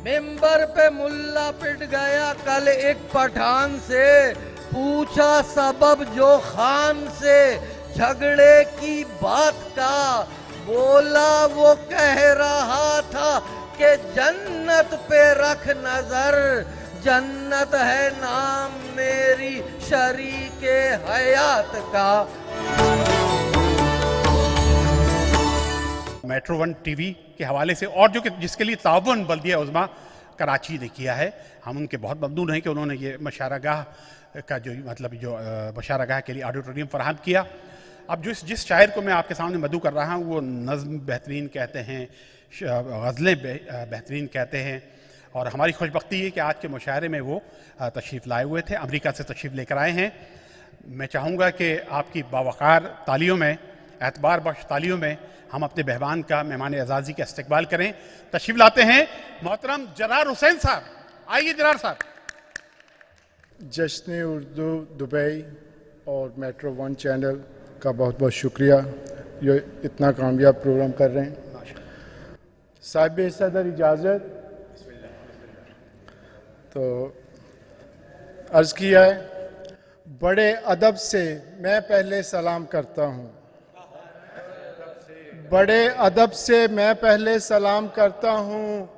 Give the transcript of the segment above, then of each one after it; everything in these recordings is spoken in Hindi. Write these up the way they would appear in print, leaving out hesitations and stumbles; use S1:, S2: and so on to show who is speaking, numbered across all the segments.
S1: मिंबर पे मुल्ला पिट गया कल एक पठान से, पूछा सबब जो खान से झगड़े की बात का, बोला वो कह रहा था कि जन्नत पे रख नजर, जन्नत है नाम मेरी शरीके हयात का।
S2: मेट्रो वन टीवी के हवाले से और जो कि जिसके लिए ताउन बल्दिया उज़्मा कराची ने किया है, हम उनके बहुत ममनून हैं कि उन्होंने ये मशारागाह का जो मशारागाह के लिए ऑडिटोरियम फराहम किया। अब जिस शायर को मैं आपके सामने मदू कर रहा हूँ वो नज़्म बेहतरीन कहते हैं, गज़लें बेहतरीन कहते हैं, और हमारी खुशबख्ती है कि आज के मुशायरे में वो तशरीफ़ लाए हुए थे, अमेरिका से तशरीफ़ लेकर आए हैं। मैं चाहूँगा कि आपकी बावक़ार तालियों में, एतबार बख्श तालियों में हम अपने मेहमान का, मेहमान एजाज़ी का इस्तकबाल करें। तशरीफ़ लाते हैं मोहतरम जरार हुसैन साहब। आइए जरार साहब।
S3: जश्न उर्दू दुबई और मेट्रो वन चैनल का बहुत बहुत शुक्रिया, ये इतना कामयाब प्रोग्राम कर रहे हैं। साहिब सदर इजाज़त तो अर्ज़ किया है, बड़े अदब से मैं पहले सलाम करता हूँ, बड़े अदब से मैं पहले सलाम करता हूँ,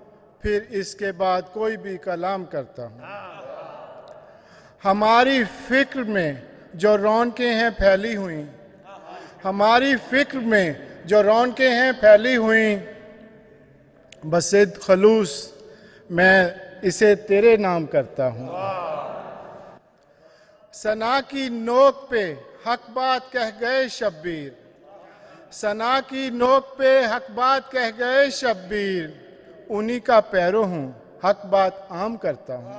S3: फिर इसके बाद कोई भी कलाम करता हूँ। हमारी फ़िक्र में जो रौनकें हैं फैली हुई, हमारी फ़िक्र में जो रौनकें हैं फैली हुई, बसिद खलूस मैं इसे तेरे नाम करता हूँ। सना की नोक पे हक बात कह गए शब्बीर, सना की नोक पे हक बात कह गए शब्बीर, उन्हीं का पैरो हूँ हक बात आम करता हूँ।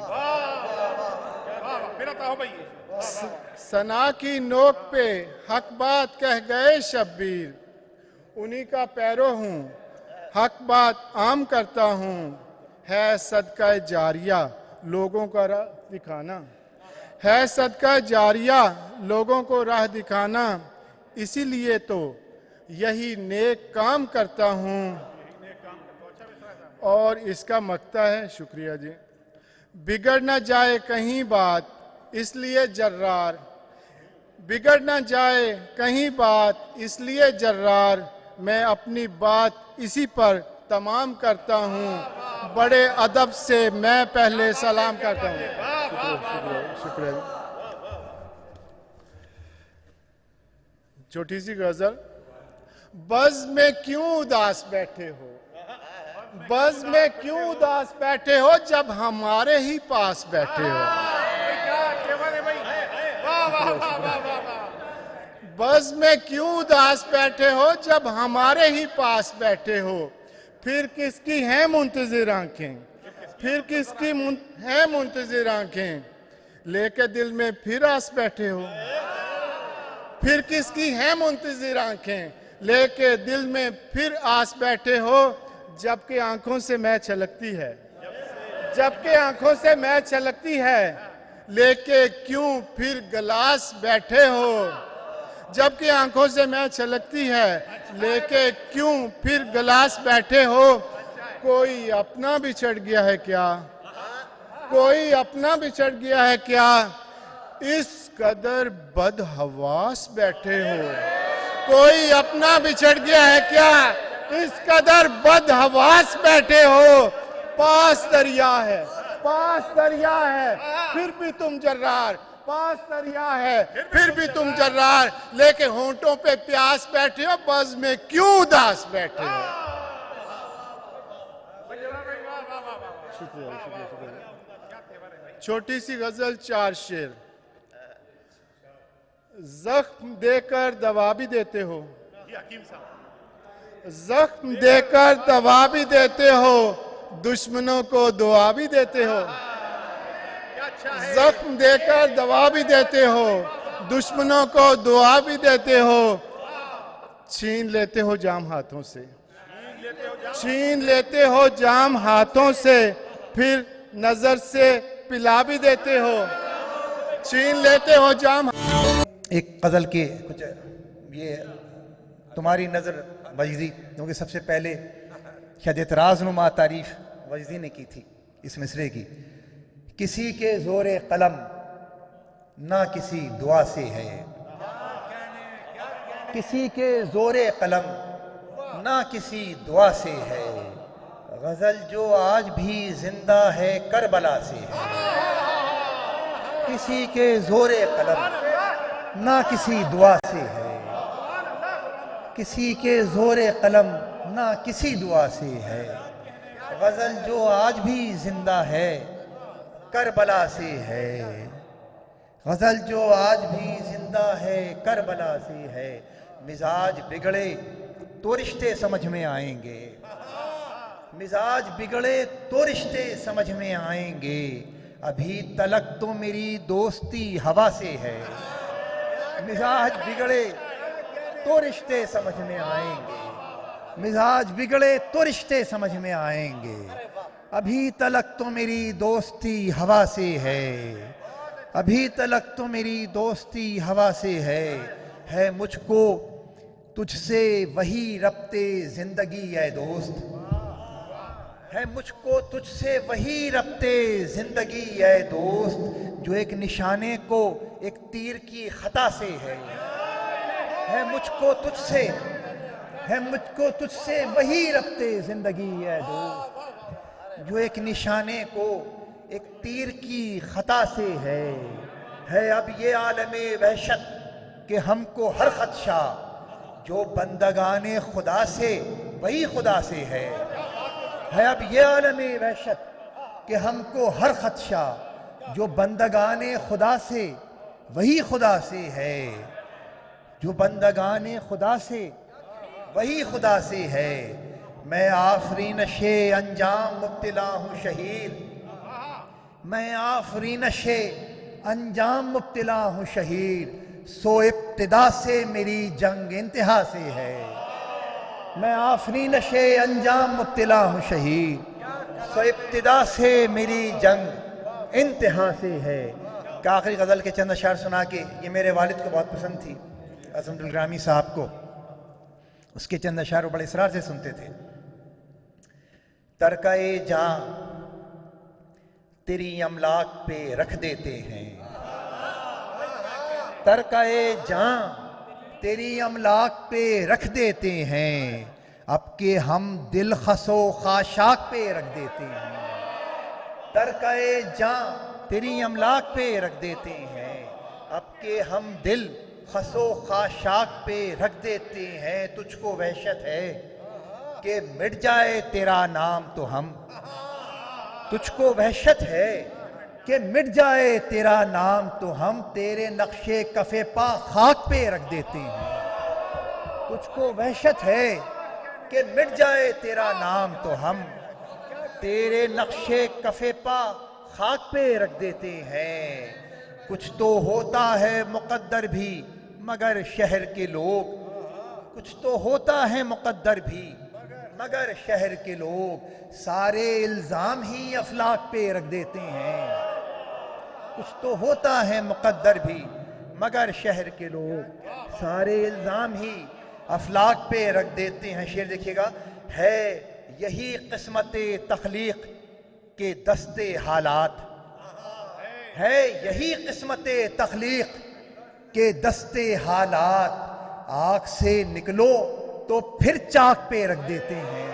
S3: सना की नोक पे हक बात कह गए शब्बीर, उन्हीं का पैरो हूँ हक बात आम करता हूँ। है सदका जारिया लोगों का राह दिखाना, है सदका जारिया लोगों को राह दिखाना, इसीलिए तो यही नेक काम करता हूँ और इसका मकता है। शुक्रिया जी। बिगड़ ना जाए कहीं बात इसलिए जर्रार, बिगड़ ना जाए कहीं बात इसलिए जर्रार, मैं अपनी बात इसी पर तमाम करता हूँ। बड़े अदब से मैं पहले सलाम करता हूँ। शुक्रिया जी। छोटी सी गजल। बज़ में क्यों उदास बैठे हो, बज़ में क्यों उदास बैठे हो, जब हमारे ही पास बैठे हो। बज़ में क्यों उदास बैठे हो, जब हमारे ही पास बैठे हो। फिर किसकी हैं मुंतज़िर आंखें, फिर किसकी हैं मुंतज़िर आंखें, लेके दिल में फिर आस बैठे हो। फिर किसकी हैं मुंतज़िर आंखें, लेके दिल में फिर आस बैठे हो। जबकि आंखों से मैं छलकती है, जबकि आंखों से मैं छलकती है, लेके क्यों फिर गिलास बैठे हो। जबकि आंखों से मैं छलकती है, लेके क्यों फिर गिलास बैठे हो। कोई अपना बिछड़ गया है क्या, कोई अपना बिछड़ गया है क्या, इस कदर बदहवास बैठे हो। कोई अपना बिछड़ गया है क्या, इस कदर बदहवास बैठे हो। पास दरिया है, पास दरिया है, फिर भी तुम जर्रार, पास दरिया है फिर भी तुम जर्रार, लेके होंठों पे प्यास बैठे हो, बज़ में क्यों उदास बैठे हो। शुक्रिया, शुक्रिया, शुक्रिया। छोटी सी गजल, 4 शेर। जख्म देकर दवा भी देते हो, जख्म देकर दवा भी देते हो, दुश्मनों को दुआ भी देते हो। जख्म देकर दवा भी देते हो, दुश्मनों को दुआ भी देते हो। छीन लेते हो जाम हाथों से, छीन लेते हो जाम हाथों से, फिर नजर से पिला भी देते हो। छीन लेते हो जाम।
S4: एक गज़ल के कुछ ये तुम्हारी नज़र वजदी, क्योंकि सबसे पहले शायद एतराज़ नुमा तारीफ वजदी ने की थी। इस मिसरे की। किसी के जोरे कलम ना किसी दुआ से है, किसी के जोरे कलम ना किसी दुआ से है, गजल जो आज भी जिंदा है करबला से है। किसी के जोरे कलम ना किसी दुआ से है, किसी के जोरे कलम ना किसी दुआ से है, गजल जो आज भी जिंदा है करबला से है। गजल जो आज भी जिंदा है करबला से है। मिजाज बिगड़े तो रिश्ते समझ में आएंगे, मिजाज बिगड़े तो रिश्ते समझ में आएंगे, अभी तलक तो मेरी दोस्ती हवा से है। मिजाज बिगड़े तो रिश्ते समझ में आएंगे, मिजाज बिगड़े तो रिश्ते समझ में आएंगे, अभी तलक तो मेरी दोस्ती हवा से है। अभी तलक तो मेरी दोस्ती हवा से है मुझको तुझसे वही रब्ते जिंदगी है दोस्त, है मुझको तुझसे वही रब्ते जिंदगी है दोस्त, जो एक निशाने को एक तीर की खता से है मुझको तुझसे, है मुझको तुझसे वही रब्ते जिंदगी है दोस्त, जो एक निशाने को एक तीर की खता से है अब ये आलमे वहशत कि हमको हर खदशा, जो बंदगाने खुदा से वही खुदा से है अब ये आलमे वहशत कि हमको हर खदशा, जो बंदगाने खुदा से वही खुदा से है, जो बंदगाने खुदा से वही खुदा से है। मैं आफरीन शे अंजाम मुब्तला हूँ शहीद, मैं आफरीन शे अंजाम मुब्तला हूँ शहीद, सो इब्तिदा से मेरी जंग इंतहा से है। मैं आफरीन शे अंजाम मुब्तला हूँ शहीद, सो इब्तिदा से मेरी जंग इंतहा से है। का आखिरी गज़ल के चंद अशार सुना के, ये मेरे वालिद को बहुत पसंद थी, अज़मुल ग्रामी साहब को, उसके चंद अशार वो बड़े इसरार से सुनते थे। तरकाए जां तेरी अमलाक पे रख देते हैं, तरकाए जां तेरी अमलाक पे रख देते हैं, अब के हम दिल खसो खाशाक पे रख देते हैं। तरकाए जां तेरी अमलाक पे रख देते हैं, अब के हम दिल खसो खाशाक पे रख देते हैं। तुझको वहशत है कि मिट जाए तेरा नाम तो हम, तुझको वहशत है कि मिट जाए तेरा नाम तो हम, तेरे नक्शे कफे पा खाक पे रख देते हैं। तुझको वहशत है कि मिट जाए तेरा नाम तो हम, तेरे नक्शे कफे पा खाक पे रख देते हैं। कुछ तो होता है मुकद्दर भी मगर शहर के लोग, कुछ तो होता है मुकद्दर भी मगर शहर के लोग, सारे इल्जाम ही अफलाक पे रख देते हैं। कुछ तो होता है मुकद्दर भी मगर शहर के लोग, सारे इल्जाम ही अफलाक पे रख देते हैं। शेर देखिएगा, है यही किस्मत तख्लीक के दस्ते हालात, है यही किस्मत तख्लीक के दस्ते हालात, आग से निकलो तो फिर चाक पे रख देते हैं।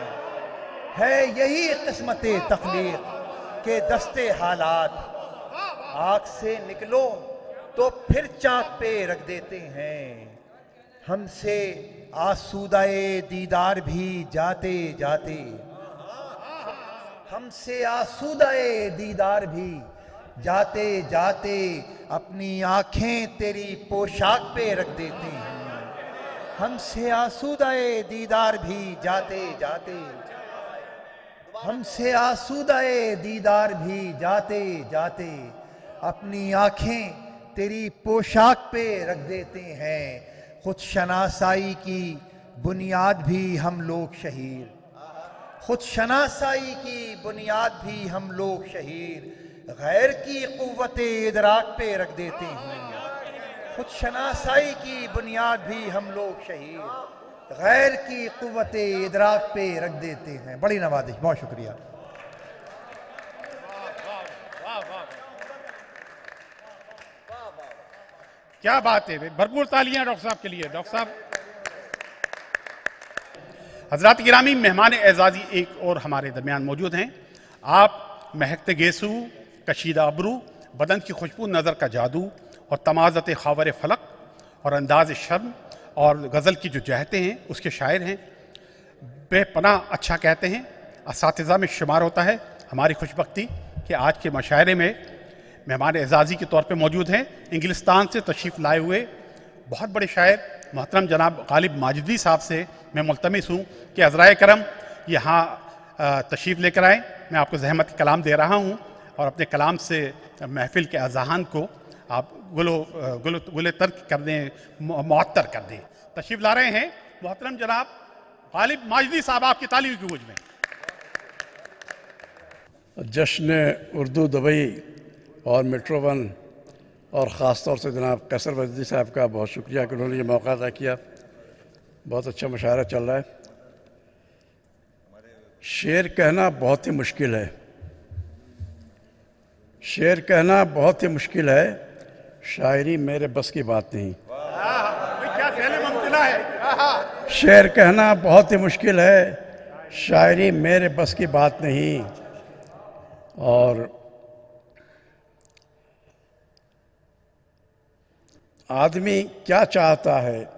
S4: है यही किस्मत तख्लीक के दस्ते हालात, आग से निकलो तो फिर चाक पे रख देते हैं। हमसे आसूदाए दीदार भी जाते जाते, हमसे आसूदाए दीदार भी जाते जाते, अपनी आंखें तेरी पोशाक पे रख देते हैं। हमसे आसूदाए दीदार भी जाते जाते, हमसे आसूदाए दीदार भी जाते जाते, अपनी आंखें तेरी पोशाक पे रख देते हैं। खुद शनासाई की बुनियाद भी हम लोग शहीर, खुद शनासाई की बुनियाद भी हम लोग शहीर, गैर की कुव्वते इदराक पे रख देते हैं। खुद शनासाई की बुनियाद भी हम लोग शहीर, गैर की कुव्वते इदराक पे रख देते हैं। बड़ी नवाजिश, बहुत शुक्रिया।
S2: क्या बात है, भरपूर तालियां डॉक्टर साहब के लिए। डॉक्टर साहब, हजरात गिरामी, मेहमान एजाजी एक और हमारे दरमियान मौजूद हैं। आप महकते गेसू, कशीदा अबरू, बदन की खुशबू, नज़र का जादू और तमाज़त खावर फलक और अंदाज शर्म और गज़ल की जो जहतें हैं उसके शायर हैं। बेपनाह अच्छा कहते हैं, असातिज़ा में शुमार होता है। हमारी खुशबख्ती कि आज के मशायरे में मेहमान एजाज़ी के तौर पे मौजूद हैं इंग्लिस्तान से तशरीफ़ लाए हुए बहुत बड़े शायर मोहतरम जनाब गालिब माजिदी साहब से मैं मुल्तमिस हूँ कि हज़राए करम यहाँ तशरीफ़ लेकर आएँ। मैं आपको ज़हमत के कलाम दे रहा हूँ और अपने कलाम से महफिल के अज़हान को आप गुले तर्क कर दें, मुअत्तर कर दें। तशरीफ़ ला रहे हैं मोहतरम जनाब गालिब माजिदी साहब, आपकी तालियों की गूंज में।
S5: जश्न उर्दू दुबई और मेट्रो वन और ख़ास तौर से जनाब कैसर वजदी साहब का बहुत शुक्रिया कि उन्होंने ये मौका अदा किया। बहुत अच्छा मुशायरा चल रहा है। शेर कहना बहुत ही मुश्किल है, शेर कहना बहुत ही मुश्किल है, शायरी मेरे बस की बात नहीं।
S2: क्या ख्याल मुमकिन है।
S5: शेर कहना बहुत ही मुश्किल है, शायरी मेरे बस की बात नहीं। और आदमी क्या चाहता है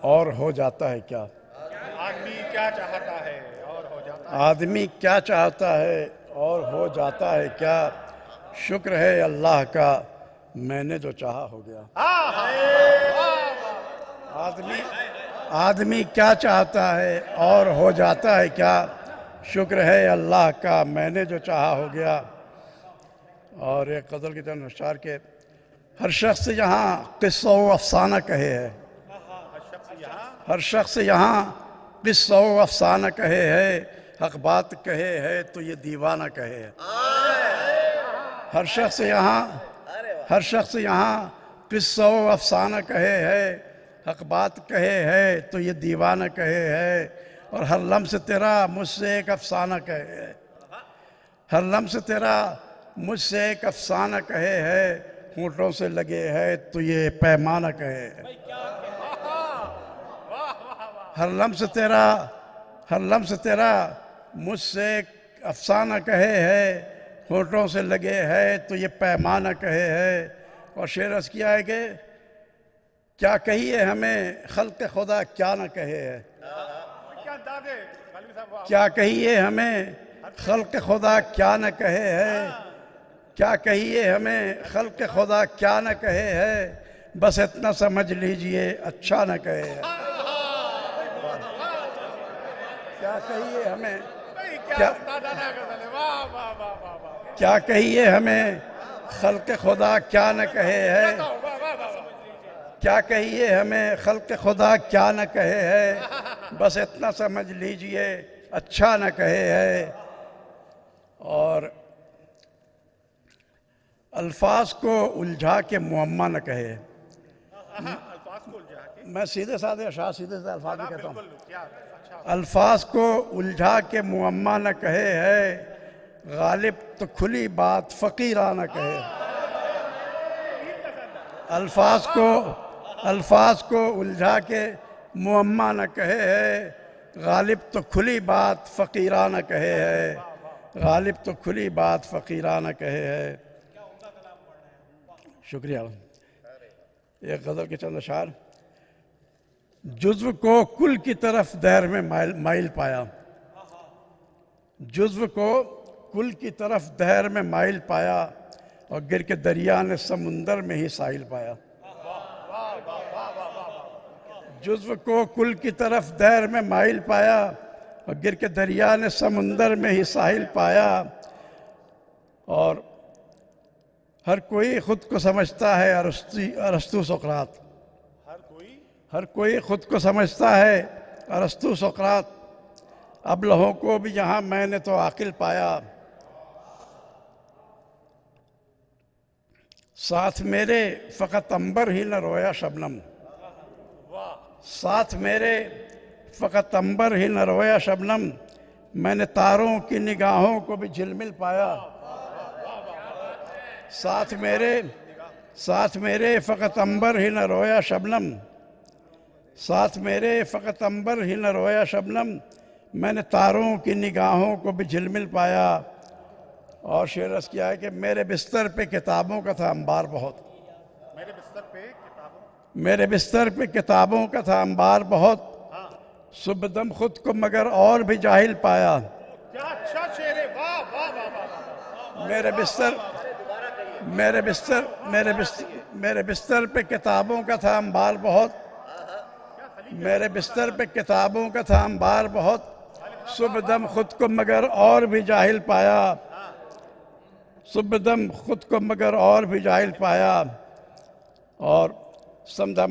S5: और हो जाता है क्या?
S2: आदमी क्या चाहता है और हो जाता है।
S5: आदमी क्या चाहता है और हो जाता है क्या? शुक्र है अल्लाह का, मैंने जो चाहा हो गया। आदमी क्या चाहता है और हो जाता है क्या? शुक्र है अल्लाह का, मैंने जो चाहा हो गया। और एक गज़ल के चंद अशआर के, हर शख्स यहाँ किस्सा व अफसाना कहे है, हर शख्स यहाँ किस्सा व अफसाना कहे है, हक बात कहे है तो ये दीवाना कहे है। हर शख्स यहाँ किस्सा व अफसाना कहे है, हक बात कहे है तो ये दीवाना कहे है। और हर लम्स तेरा मुझसे एक अफसाना कहे है, हर लम्स तेरा मुझसे एक अफसाना कहे है, होंठों से लगे है तो ये पैमाना कहे है। हर लम्स तेरा मुझसे एक अफसाना कहे है, होंठों से लगे है तो ये पैमाना कहे है। और शेर अर्ज़ किया है कि क्या कहिए हमें खल्क़ खुदा क्या न कहे है, क्या कहिए हमें खल्क़ खुदा क्या न कहे है, क्या कहिए हमें खल्क़ खुदा क्या न कहे है, बस इतना समझ लीजिए अच्छा न कहे है। क्या कहिए हमें, क्या कहिए हमें खल्क़ खुदा क्या न कहे है, क्या कहिए हमें खल्क़ खुदा क्या न कहे है, बस इतना समझ लीजिए अच्छा न कहे है। और अल्फाज को उलझा के मुअम्मा न कहे। मैं सीधे साधे अशार सीधे साधे अल्फाज में कहता हूँ, अल्फाज को उलझा के मुअम्मा न कहे है, गालिब तो खुली बात फ़कीराना कहे। अल्फाज को उलझा के मुअम्मा न कहे है, गालिब तो खुली बात फ़कीराना कहे है, गालिब तो खुली बात फ़कीराना कहे है। शुक्रिया। एक गज़ल के चंद अशार, जुज़्व को कुल की तरफ दैर में माइल पाया, जुज़्व को कुल की तरफ दहर में माइल पाया, और गिर के दरिया ने समुंदर में ही साहिल पाया। जुज़्व को कुल की तरफ दहर में माइल पाया, और गिर के दरिया ने समुंदर में ही साहिल पाया। और हर कोई खुद को समझता है अरस्तु सुकरात, हर कोई खुद को समझता है अरस्तु सुकरात, अब लहों को भी यहाँ मैंने तो आकिल पाया। साथ मेरे फ़कत अंबर ही न रोया शबनम, साथ मेरे फ़कत अंबर ही न रोया शबनम, मैंने तारों की निगाहों को भी झिलमिल पाया। साथ मेरे साथ मेरे फ़कत अंबर ही न रोया शबनम, साथ मेरे फ़कत अंबर ही न रोया शबनम, मैंने तारों की निगाहों को भी झिलमिल पाया। और शेर अर्ज़ किया है कि मेरे बिस्तर पे किताबों का था अंबार बहुत, मेरे बिस्तर पे किताबों का था अंबार बहुत, सुबह दम खुद को मगर और भी जाहिल पाया।
S2: क्या अच्छा शेर है, वाह वाह वाह वाह।
S5: मेरे बिस्तर मेरे बिस्तर मेरे बिस्तर मेरे बिस्तर पे किताबों का था अंबार बहुत, मेरे बिस्तर पे किताबों का था अंबार बहुत, सुबह दम खुद को मगर और भी जाहिल पाया, सुबह दम खुद को मगर और भी जाहिल पाया। और समझा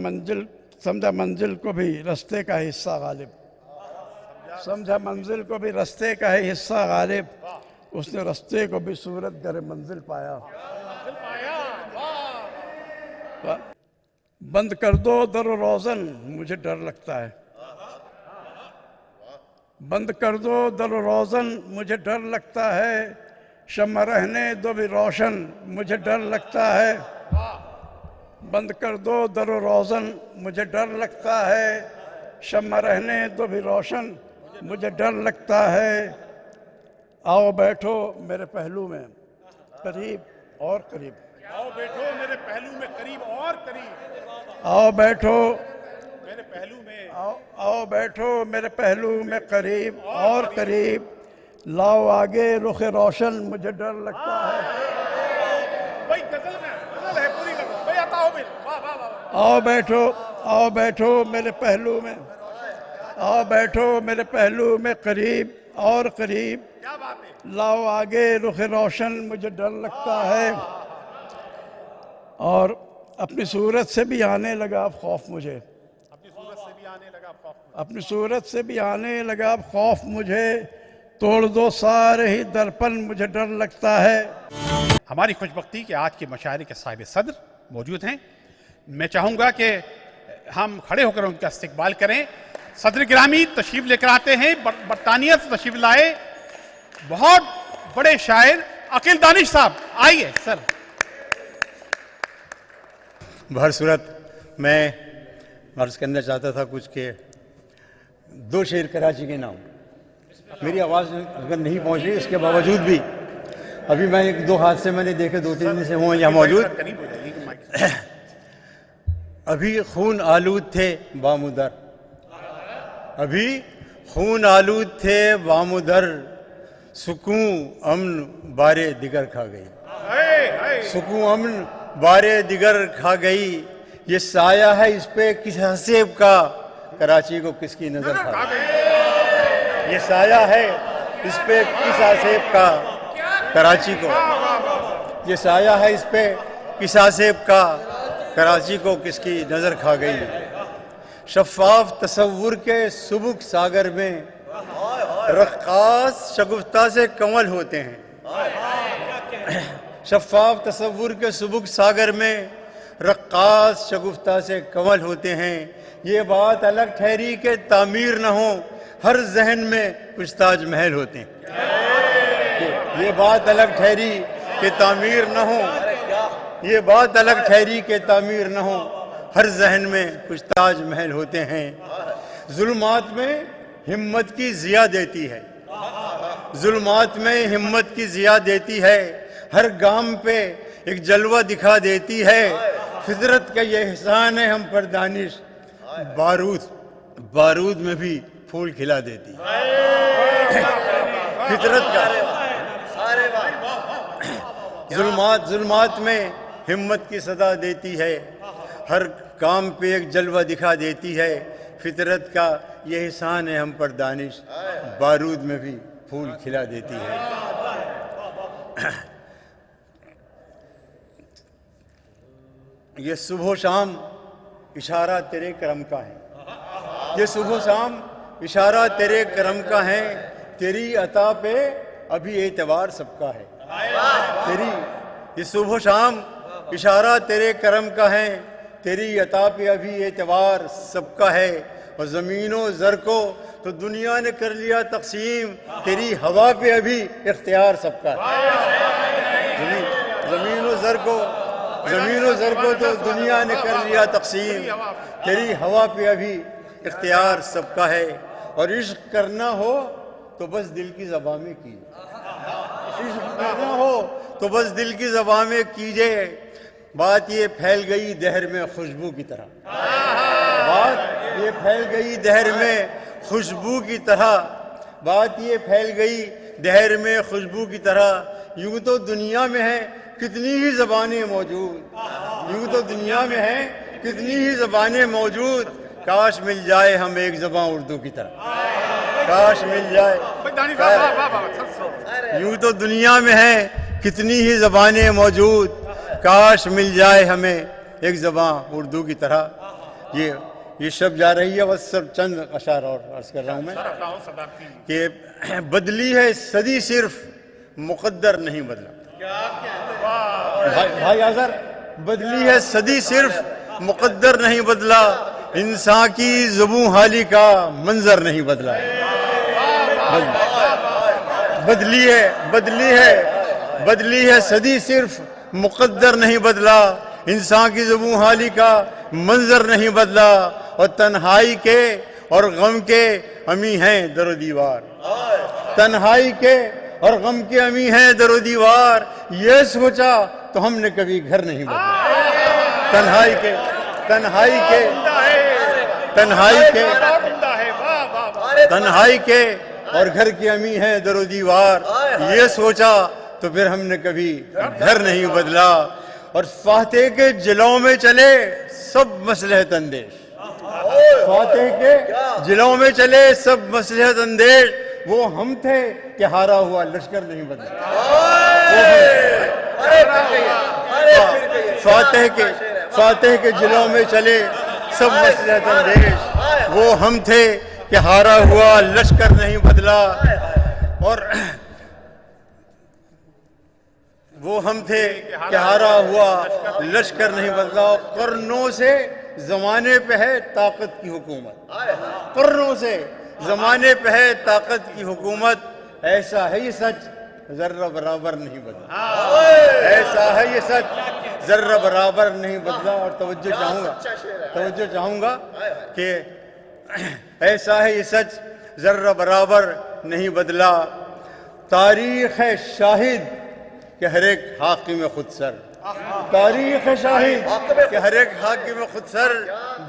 S5: मंजिल को भी रास्ते का हिस्सा गालिब, समझा मंजिल को भी रास्ते का ही हिस्सा गालिब, उसने रास्ते को भी सूरत गर मंजिल पाया। बंद कर दो दर रोज़न मुझे डर लगता है, बंद कर दो दर रोज़न मुझे डर लगता है, शम्मा रहने दो भी रोशन मुझे डर लगता है। बंद कर दो दर रोज़न मुझे डर लगता है, शम्मा रहने दो भी रोशन मुझे डर लगता है। आओ बैठो मेरे पहलू में करीब और करीब,
S2: आओ बैठो मेरे पहलू में करीब और करीब,
S5: आओ बैठो
S2: मेरे पहलू में,
S5: आओ बैठो मेरे पहलू में करीब और करीब, लाओ आगे रुख रोशन मुझे डर लगता है।
S2: भाई गजल है, पूरी करो भाई, आता हो बिल, वाह वाह वाह।
S5: आओ बैठो मेरे पहलू में, आओ बैठो मेरे पहलू में करीब और करीब,
S2: क्या बात है।
S5: लाओ आगे रुख रोशन मुझे डर लगता है। और अपनी सूरत से भी आने लगा अब खौफ मुझे,
S2: अपनी सूरत से भी आने लगा खौफ,
S5: अपनी सूरत से भी आने लगा अब खौफ मुझे, तोड़ दो सारे ही दर्पण मुझे डर लगता है।
S2: हमारी खुशबख्ती कि आज के मशायरे के साहिब सदर मौजूद हैं। मैं चाहूँगा कि हम खड़े होकर उनका इस्तकबाल करें। सदर गिरामी तशरीफ लेकर आते हैं, बरतानिया से तशरीफ लाए बहुत बड़े शायर अकील दानिश साहब, आइए सर।
S6: बहर सूरत मैं अर्ज़ करना चाहता था कुछ के दो शेर कराची के नाम, मेरी आवाज़ अगर नहीं पहुँच रही इसके बावजूद भी अभी मैं एक दो हादसे मैंने देखे, 2-3 दिन से हुए यहाँ मौजूद। अभी खून आलूद थे बामुदर, अभी खून आलूद थे बामुदर, सुकून अमन बारे दिगर खा गई, सुकून अमन बारे दिगर खा गई, ये साया है इस पे किस हसीब का, कराची को किसकी नजर खा गई, ये साया है इस पे किस हसीब का, कराची को, ये साया है इस पे किस हसीब का, कराची को किसकी नजर खा गई। शफाफ तसव्वुर के सुबुक सागर में रक्कास शगुफ्ता से कमल होते हैं, शफाफ तसव्वुर के सुबुक सागर में रक्कास शगुफ्ता से कमल होते हैं। ये बात अलग ठहरी के तामीर न हो, हर जहन में कुछ ताजमहल होते हैं, ये बात अलग ठहरी के तामीर न हो, ये बात अलग ठहरी के तामीर न हो, हर जहन में कुछ ताजमहल होते हैं। जुल्मात में हिम्मत की जिया देती है, जुल्मात में हिम्मत की जिया देती है, हर गाम पे एक जलवा दिखा देती है, फितरत का ये एहसान है हम पर दानिश, बारूद में भी फूल खिला देती है, फितरत का जुल्मात में हिम्मत की सदा देती है, हर काम पे एक जलवा दिखा देती है, फितरत का ये एहसान है हम पर दानिश, बारूद में भी फूल खिला देती है। ये सुबह शाम इशारा तेरे करम का है, ये सुबह शाम इशारा तेरे करम का है, तेरी अता पे अभी एतवार सबका है, तेरी ये सुबह शाम इशारा तेरे करम का है, तेरी अता पे अभी एतवार सबका है। और ज़मीनों ज़र को तो दुनिया ने कर लिया तकसीम, तेरी हवा पे अभी इख्तियार सबका है, ज़मीन व ज़र को जमीन और ज़र को तो दुनिया ने कर लिया तकसीम, तेरी हवा पे अभी इख्तियार सबका है, और इश्क करना हो तो बस दिल की ज़बां में कीजिए, इश्क करना हो तो बस दिल की ज़बां में कीजिए। बात ये फैल गई दहर में खुशबू की तरह, बात ये फैल गई दहर में खुशबू की तरह, बात ये फैल गई दहर में खुशबू की तरह। यूं तो दुनिया में है कितनी ही ज़बानें मौजूद, यूं तो दुनिया में है कितनी ही ज़बानें मौजूद, काश मिल जाए हम एक ज़बान उर्दू की तरह, काश मिल जाए। यूं तो दुनिया में है कितनी ही ज़बानें मौजूद, काश मिल जाए हमें एक ज़बान उर्दू की तरह। ये शब्द जा रही है, बस सब चंद अशार और अर्ज कर रहा हूँ मैं कि बदली है सदी सिर्फ मुक़द्दर नहीं बदला। भाई आज़र, बदली है सदी सिर्फ मुक़द्दर नहीं बदला, इंसान की ज़ुबून हाली का मंजर नहीं बदला। बदली है सदी सिर्फ मुक़द्दर नहीं बदला, इंसान की ज़ुबून हाली का मंजर नहीं बदला। और तन्हाई के और गम के अमी हैं दरो दीवार, तन्हाई के और गम के अमी हैं दरो दीवार, ये सोचा तो हमने कभी घर नहीं बदला। तन्हाई के और घर की अमी हैं दरो दीवार, ये सोचा तो फिर हमने कभी घर नहीं बदला। और फातेह के जिलों में चले सब मसलहत अंदेश, फातेह के जिलों में चले सब मसलहत अंदेश, वो हम थे कि हारा हुआ लश्कर नहीं बदला। फातेह के जिलों में चले सब मसलहत अंदेश, वो हम थे कि हारा हुआ लश्कर नहीं बदला। और वो हम थे कि हारा हुआ लश्कर नहीं बदला। कर्नों से जमाने पे है ताकत की हुकूमत, कर्नों से जमाने पे है ताकत की हुकूमत, ऐसा है ये सच जर्रा बराबर नहीं बदला, ऐसा है ये सच जर्रा बराबर नहीं बदला। और तवज्जो चाहूंगा कि ऐसा है ये सच जर्रा बराबर नहीं बदला। तारीख है शाहिद कि हर एक हाकिम खुद सर, तारीख है शाहिद कि हर एक हाकिम खुद सर,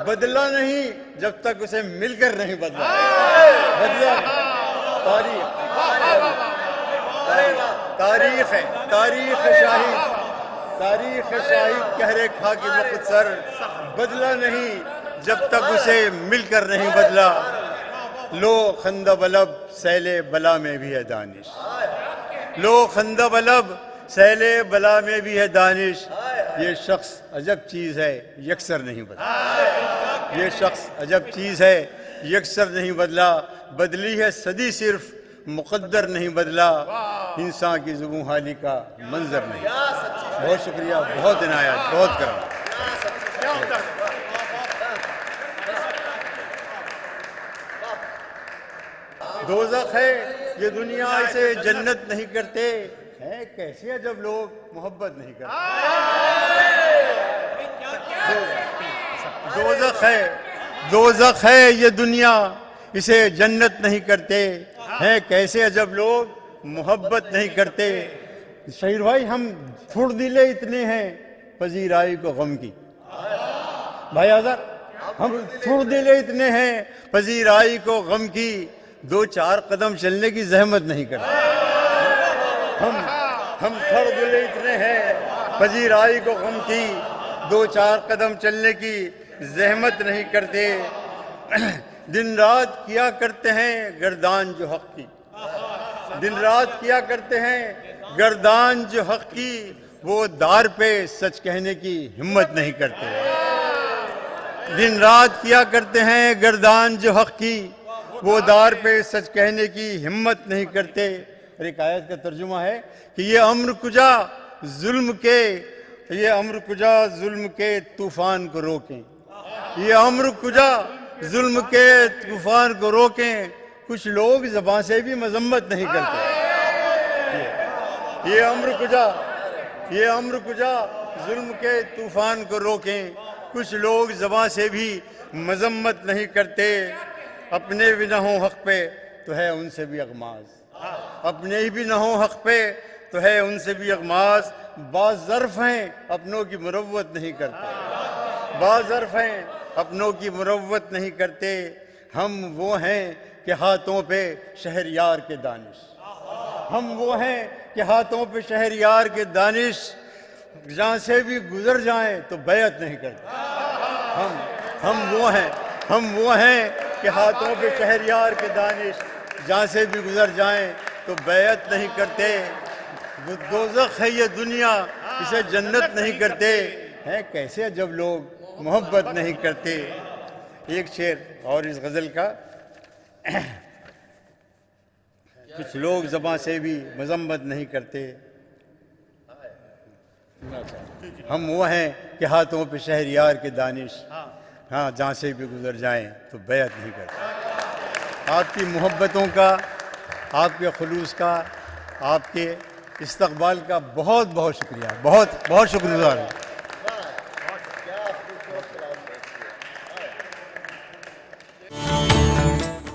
S6: बदला नहीं जब तक उसे मिलकर नहीं बदला। तारीख है शाहिद कि हर एक हाकिम खुद सर, बदला नहीं जब तक उसे मिलकर नहीं बदला। लो खंदा बलब सैले बला में भी है दानिश, लो खंदा बलब सैले बला में भी है दानिश। ये शख्स अजब चीज़ है यकसर नहीं बदला, ये शख्स अजब चीज़ है यकसर नहीं बदला। बदली है सदी सिर्फ मुक़द्दर नहीं बदला, इंसान की ज़ुबून हाली का मंजर नहीं। बहुत शुक्रिया, बहुत इनायत, बहुत करम। दोज़ख है ये दुनिया, इसे जन्नत नहीं करते हैं, कैसे अजब लोग मोहब्बत नहीं करते। दोज़ख है ये दुनिया, इसे जन्नत नहीं करते हैं, कैसे अजब लोग मोहब्बत नहीं करते। शहीर भाई, हम फुर्दिले इतने हैं पजीराई को गम की। भाई आज़र, हम फुर्दिले इतने हैं पजीराई को गम की, दो चार कदम चलने की जहमत नहीं करते। हम फुर्दिले इतने हैं पजीराई को गम की, दो चार कदम चलने की जहमत नहीं करते। दिन रात किया करते हैं गर्दान जो हक की, दिन रात किया करते हैं गर्दान जो हक की, वो दार पे सच कहने की हिम्मत नहीं करते। दिन रात किया करते हैं गर्दान जो हक की, वो दार पे सच कहने की हिम्मत नहीं करते। और एक आयत का तर्जुमा है कि ये अम्र कुजा जुल्म के तूफान को रोकें, ये अम्र कुजा जुल्म के तूफान को रोकें। कुछ लोग ज़बान से भी मजम्मत नहीं करते। ये अम्र कुजा जुल्म के तूफान को रोकें। कुछ लोग ज़बां से भी मजम्मत नहीं करते, अपने भी न हो हक़ पे तो है उनसे भी अगमाज, अपने ही भी न हो हक़ पे तो है उनसे भी अगमाज। बाज़ ज़र्फ़ हैं अपनों की मुरव्वत नहीं करते, बाज़ ज़र्फ़ हैं अपनों की मुरव्वत नहीं करते। हम वो हैं कि हाथों पे शहरयार के दानिश, हम वो हैं कि हाथों पे शहरयार के दानिश, जहाँ से भी गुजर जाएं तो बैत नहीं करते। हम वो हैं कि हाथों पे शहरयार के दानिश, जहाँ से भी गुजर जाएं तो बैत नहीं करते। वो दोज़ख है ये दुनिया, इसे जन्नत नहीं करते हैं। कैसे जब लोग मोहब्बत नहीं करते। एक शेर और इस गज़ल का, कुछ लोग ज़बां से भी मजम्मत नहीं करते। हम वो हैं कि हाथों पे शहरयार के दानिश, हाँ जहाँ से भी गुजर जाएं तो बैत नहीं करते। आपकी मोहब्बतों का, आपके खुलूस का, आपके इस्तक़बाल का बहुत बहुत शुक्रिया, बहुत बहुत शुक्रगुज़ार हूँ।